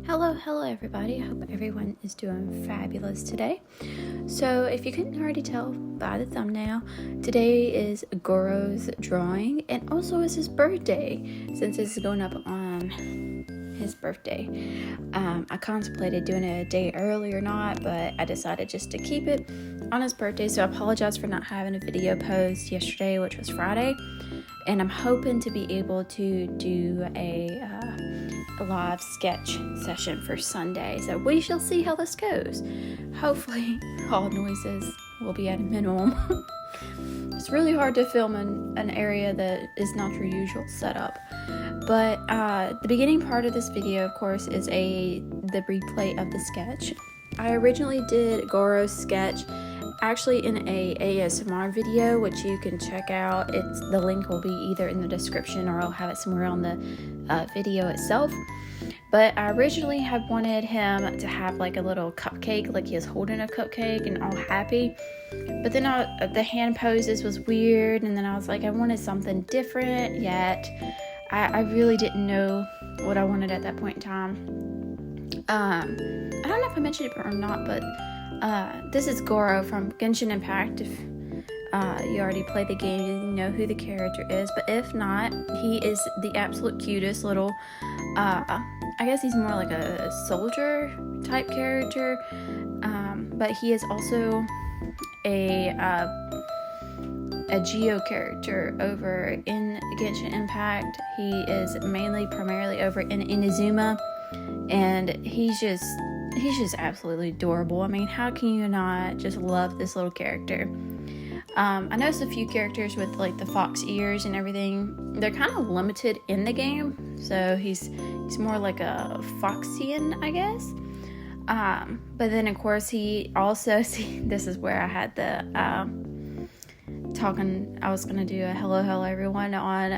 Hello everybody. I hope everyone is doing fabulous today. So if you couldn't already tell by the thumbnail, today is Gorou's drawing and also it's his birthday since it's going up on his birthday. I contemplated doing it a day early or not, but I decided just to keep it on his birthday. So I apologize for not having a video post yesterday, which was Friday. And I'm hoping to be able to do a live sketch session for Sunday. So we shall see how this goes. Hopefully all noises will be at a minimum. It's really hard to film in an area that is not your usual setup. But the beginning part of this video, of course, is the replay of the sketch. I originally did Gorou's sketch actually in a ASMR video, which you can check out. The link will be either in the description or I'll have it somewhere on the video itself. But I originally had wanted him to have like a little cupcake, like he was holding a cupcake and all happy. But then the hand poses was weird, and then I was like, I wanted something different, yet I really didn't know what I wanted at that point in time. I don't know if I mentioned it or not, but this is Gorou from Genshin Impact. If you already played the game, you know who the character is. But if not, he is the absolute cutest little, I guess he's more like a soldier type character. But he is also a Geo character over in Genshin Impact. He is primarily over in Inazuma, and he's just absolutely adorable. I mean, how can you not just love this little character? I noticed a few characters with like the fox ears and everything. They're kind of limited in the game, so he's more like a Foxian, I guess. But then of course he also, this is where I had the I was gonna do a hello everyone on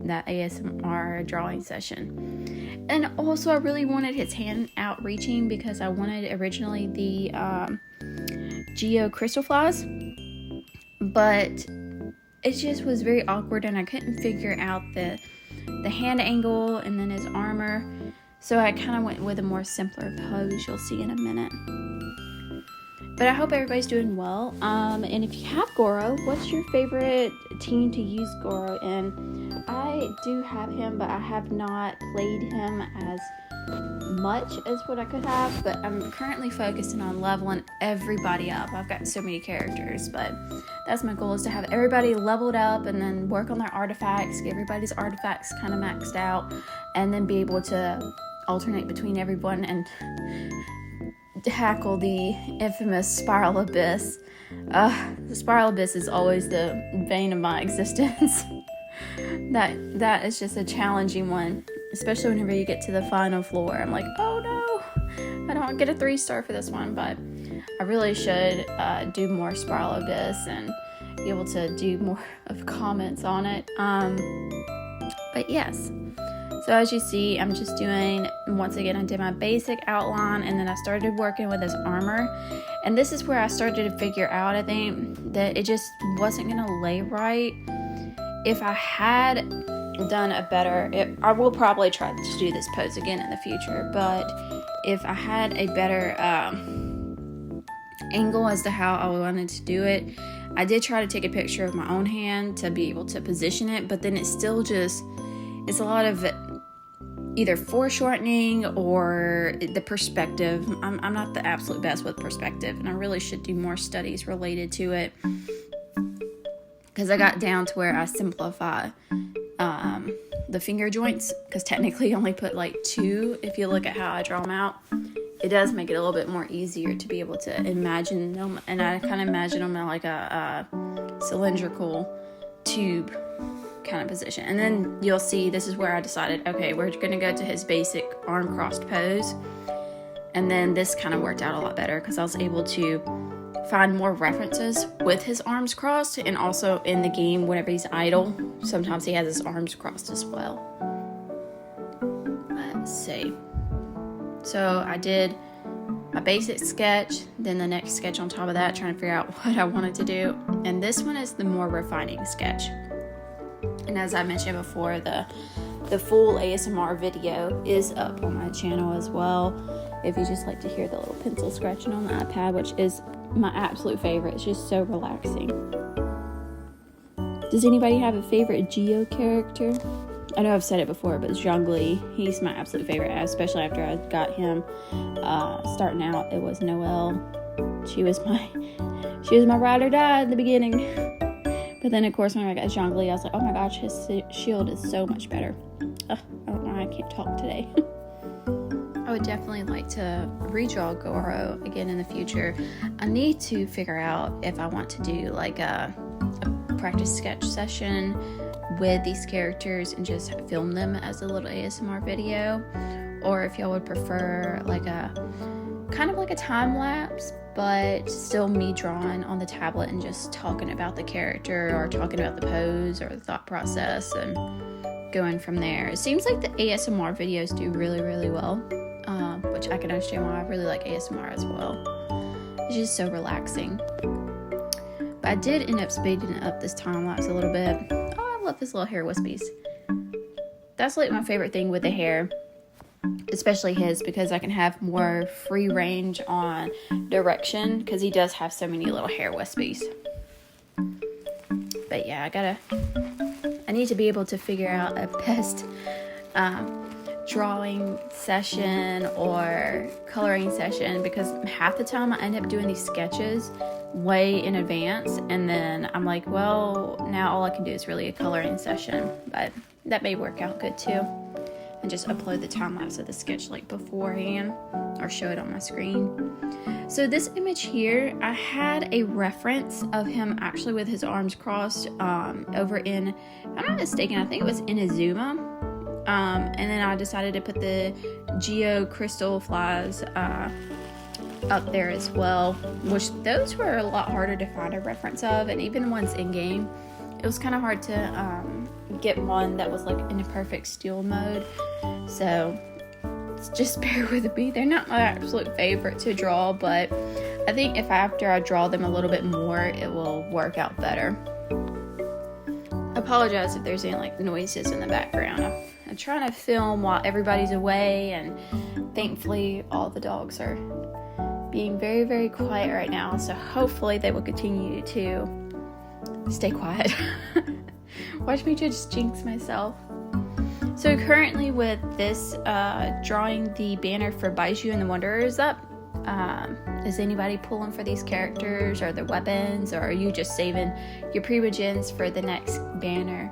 that ASMR drawing session. And also I really wanted his hand out reaching because I wanted originally the Geo crystal flies, but it just was very awkward and I couldn't figure out the hand angle and then his armor. So I kind of went with a more simpler pose you'll see in a minute. But I hope everybody's doing well. And if you have Gorou, what's your favorite team to use Gorou in? I do have him, but I have not played him as much as what I could have. But I'm currently focusing on leveling everybody up. I've got so many characters, but that's my goal, is to have everybody leveled up and then work on their artifacts, get everybody's artifacts kind of maxed out, and then be able to alternate between everyone and tackle the infamous Spiral Abyss. The Spiral Abyss is always the bane of my existence. That is just a challenging one, especially whenever you get to the final floor. I'm like, oh no, I don't get a 3-star for this one, but I really should do more Spiral Abyss and be able to do more of comments on it. But yes. So as you see, I'm just doing, once again, I did my basic outline and then I started working with his armor. And this is where I started to figure out, I think, that it just wasn't going to lay right. If I had done a better, I will probably try to do this pose again in the future, but if I had a better angle as to how I wanted to do it, I did try to take a picture of my own hand to be able to position it, but then it's still just, it's a lot of either foreshortening or the perspective. I'm not the absolute best with perspective, and I really should do more studies related to it, because I got down to where I simplify the finger joints, because technically I only put like 2. If you look at how I draw them out, it does make it a little bit more easier to be able to imagine them, and I kind of imagine them in like a cylindrical tube kind of position. And then you'll see, this is where I decided, okay, we're gonna go to his basic arm crossed pose, and then this kind of worked out a lot better because I was able to find more references with his arms crossed, and also in the game whenever he's idle, sometimes he has his arms crossed as well. Let's see. So I did my basic sketch, then the next sketch on top of that, trying to figure out what I wanted to do, and this one is the more refining sketch. And as I mentioned before, the The full ASMR video is up on my channel as well, if you just like to hear the little pencil scratching on the iPad, which is my absolute favorite. It's just so relaxing. Does anybody have a favorite Geo character? I know I've said it before, but Zhongli, he's my absolute favorite, especially after I got him starting out. It was Noelle. She was my ride or die in the beginning. But then, of course, when I got Zhongli, I was like, oh my gosh, his shield is so much better. I don't know why I can't talk today. I would definitely like to redraw Gorou again in the future. I need to figure out if I want to do like a practice sketch session with these characters and just film them as a little ASMR video, or if y'all would prefer like a kind of like a time lapse, but still me drawing on the tablet and just talking about the character or talking about the pose or the thought process and going from there. It seems like the ASMR videos do really, really well, which I can understand why. I really like ASMR as well. It's just so relaxing. But I did end up speeding up this time lapse a little bit. Oh, I love this little hair wispies. That's like my favorite thing with the hair, especially his, because I can have more free range on direction, because he does have so many little hair wispies. But yeah, I need to be able to figure out a best drawing session or coloring session, because half the time I end up doing these sketches way in advance, and then I'm like, well, now all I can do is really a coloring session. But that may work out good too, and just upload the time lapse of the sketch like beforehand or show it on my screen. So this image here, I had a reference of him actually with his arms crossed over in, if I'm not mistaken, I think it was Inazuma. And then I decided to put the Geo crystal flies up there as well, which those were a lot harder to find a reference of, and even ones in game, it was kind of hard to get one that was like in a perfect steel mode. So just bear with me. They're not my absolute favorite to draw, but I think if after I draw them a little bit more, it will work out better. I apologize if there's any like noises in the background. I'm trying to film while everybody's away, and thankfully all the dogs are being very, very quiet right now, so hopefully they will continue to stay quiet. Watch me just jinx myself. So currently with this drawing the banner for Baiju and the Wanderers up, is anybody pulling for these characters or their weapons, or are you just saving your primogens for the next banner?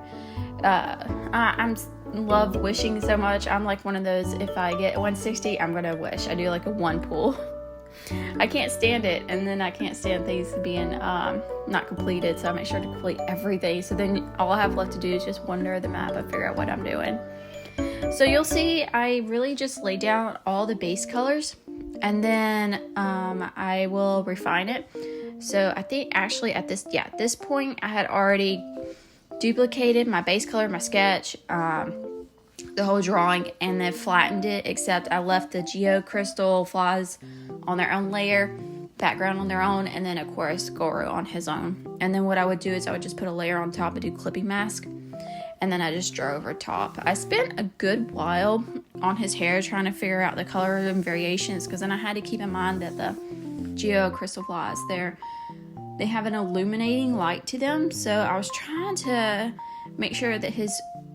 I'm love wishing so much. I'm like one of those, if I get 160, I'm gonna wish. I do like a one pull. I can't stand it, and then I can't stand things being not completed, so I make sure to complete everything. So then all I have left to do is just wander the map and figure out what I'm doing. So you'll see I really just lay down all the base colors, and then I will refine it. So I think actually at this point I had already duplicated my base color, my sketch, the whole drawing, and then flattened it, except I left the Geo crystal flies on their own layer, background on their own, and then of course Gorou on his own. And then what I would do is I would just put a layer on top and do clipping mask, and then I just draw over top. I spent a good while on his hair trying to figure out the color and variations, because then I had to keep in mind that the Geo crystal flies, they have an illuminating light to them, so I was trying to make sure that his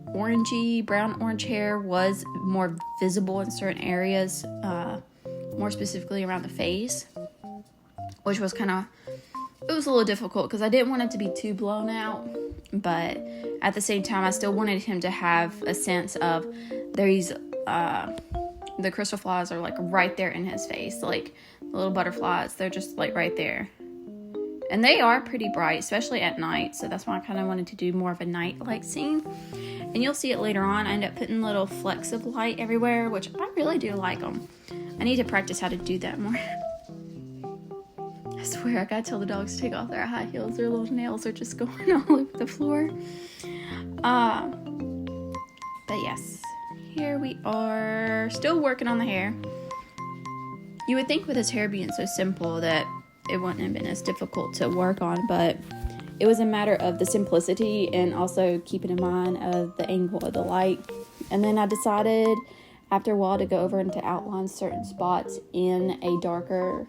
orangey, brown orange hair was more visible in certain areas, more specifically around the face, which was it was a little difficult because I didn't want it to be too blown out, but at the same time I still wanted him to have a sense of the crystal flies are like right there in his face, like the little butterflies, they're just like right there. And they are pretty bright, especially at night, so that's why I kind of wanted to do more of a night-like scene. And you'll see it later on. I end up putting little flecks of light everywhere, which I really do like them. I need to practice how to do that more. I swear, I gotta tell the dogs to take off their high heels. Their little nails are just going all over the floor. But yes, here we are, still working on the hair. You would think with his hair being so simple that it wouldn't have been as difficult to work on, but it was a matter of the simplicity and also keeping in mind of the angle of the light And then I decided after a while to go over and to outline certain spots in a darker,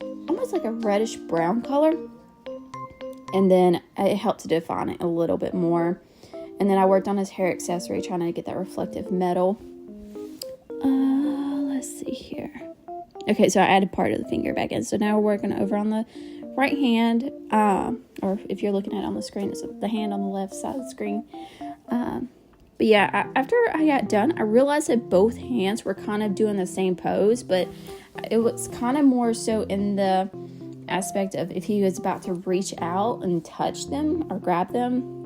almost like a reddish brown color. And then it helped to define it a little bit more. And then I worked on his hair accessory, trying to get that reflective metal. Let's see here. Okay, so I added part of the finger back in. So now we're working over on the right hand, or if you're looking at it on the screen, it's the hand on the left side of the screen. But yeah, after I got done, I realized that both hands were kind of doing the same pose, but it was kind of more so in the aspect of if he was about to reach out and touch them or grab them.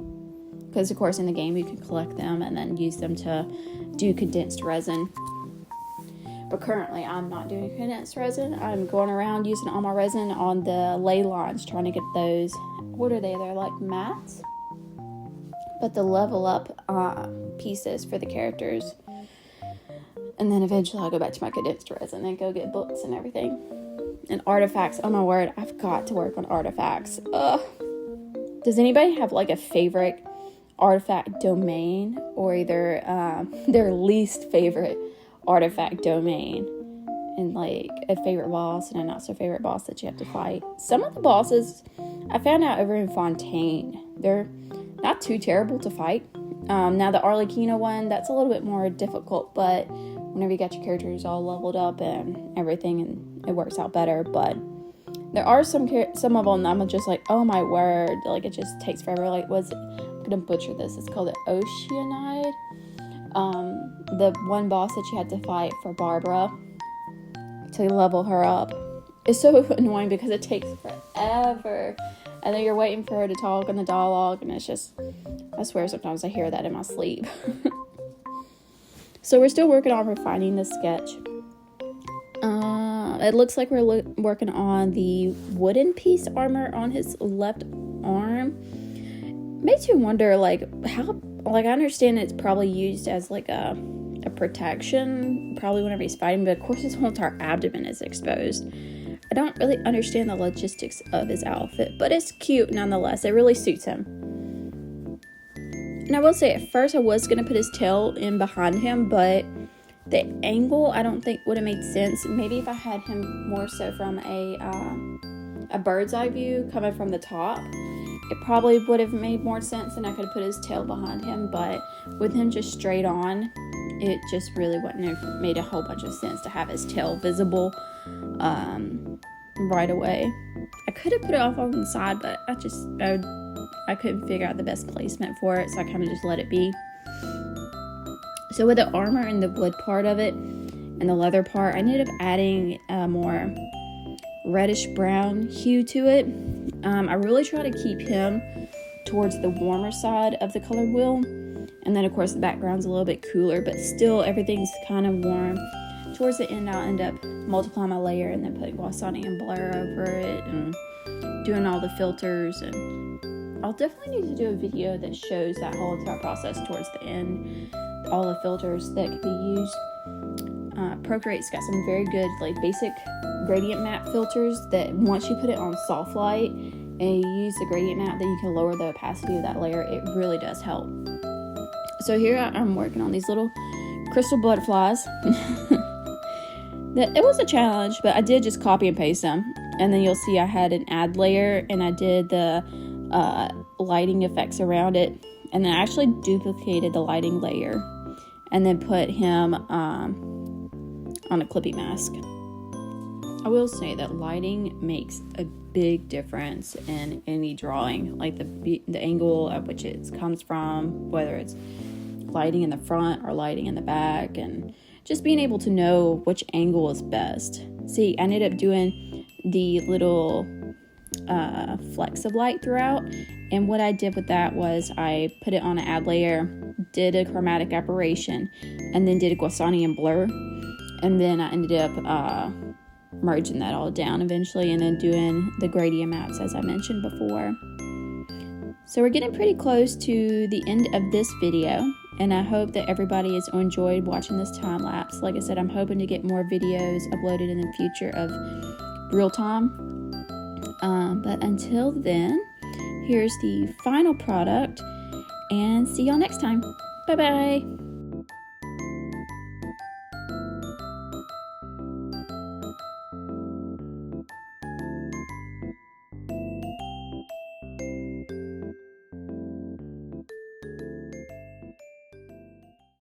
Because, of course, in the game, you can collect them and then use them to do condensed resin. But currently, I'm not doing condensed resin. I'm going around using all my resin on the ley lines, trying to get those, what are they? They're like mats. But the level up pieces for the characters. And then eventually I'll go back to my condensed resin and go get books and everything. And artifacts. Oh, my word. I've got to work on artifacts. Ugh. Does anybody have like a favorite artifact domain, or either their least favorite artifact domain, and like a favorite boss and a not so favorite boss that you have to fight? Some of the bosses I found out over in Fontaine, they're not too terrible to fight. Now the Arlecchino one, that's a little bit more difficult, but whenever you got your characters all leveled up and everything, and it works out better. But there are some of them I'm just like, oh my word, like it just takes forever. Like, I'm gonna butcher this, it's called the Oceanide. The one boss that you had to fight for Barbara to level her up. It's so annoying because it takes forever. And then you're waiting for her to talk in the dialogue, and it's just, I swear sometimes I hear that in my sleep. So we're still working on refining the sketch. It looks like we're working on the wooden piece armor on his left arm. Makes you wonder, like, how, like, I understand it's probably used as like a protection, probably whenever he's fighting, but of course his whole entire abdomen is exposed. I don't really understand the logistics of his outfit, but it's cute nonetheless. It really suits him. And I will say, at first I was going to put his tail in behind him, but the angle I don't think would have made sense. Maybe if I had him more so from a bird's eye view coming from the top, it probably would have made more sense, and I could have put his tail behind him. But with him just straight on, it just really wouldn't have made a whole bunch of sense to have his tail visible right away. I could have put it off on the side, but I couldn't figure out the best placement for it, so I kind of just let it be. So with the armor and the wood part of it and the leather part, I ended up adding a more reddish brown hue to it. I really try to keep him towards the warmer side of the color wheel, and then of course the background's a little bit cooler, but still everything's kind of warm. Towards the end, I'll end up multiplying my layer and then putting Genshin and blur over it and doing all the filters. And I'll definitely need to do a video that shows that whole entire process towards the end, all the filters that can be used. Procreate's got some very good, like, basic gradient map filters that once you put it on soft light and you use the gradient map, then you can lower the opacity of that layer. It really does help. So here I'm working on these little crystal butterflies. It was a challenge, but I did just copy and paste them. And then you'll see I had an add layer, and I did the lighting effects around it. And then I actually duplicated the lighting layer and then put him on a clippy mask. I will say that lighting makes a big difference in any drawing, like the angle at which it comes from, whether it's lighting in the front or lighting in the back, and just being able to know which angle is best. See, I ended up doing the little flecks of light throughout, and what I did with that was I put it on an add layer, did a chromatic aberration, and then did a Gaussian blur, and then I ended up merging that all down eventually, and then doing the gradient maps as I mentioned before. So we're getting pretty close to the end of this video, and I hope that everybody has enjoyed watching this time lapse. Like I said, I'm hoping to get more videos uploaded in the future of real time. But until then, here's the final product, and see y'all next time. Bye bye.